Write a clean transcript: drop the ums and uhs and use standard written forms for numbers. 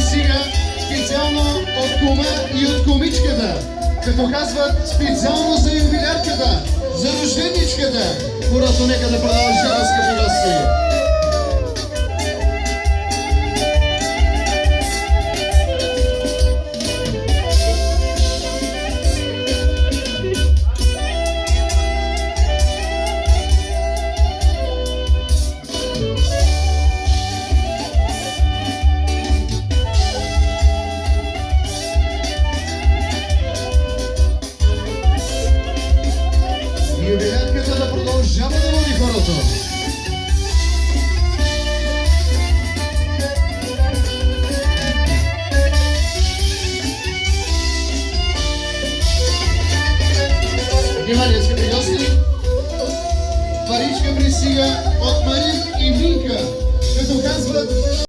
пристига специално от кума и от кумичката, като казват специално за юбилярката, за рожденичката. Хората нека да продължава, скъпи гости. Юбилярката да продължава да води хората. Внимание, скъпи гости! Паричка пристига от Марин и Минка, като казват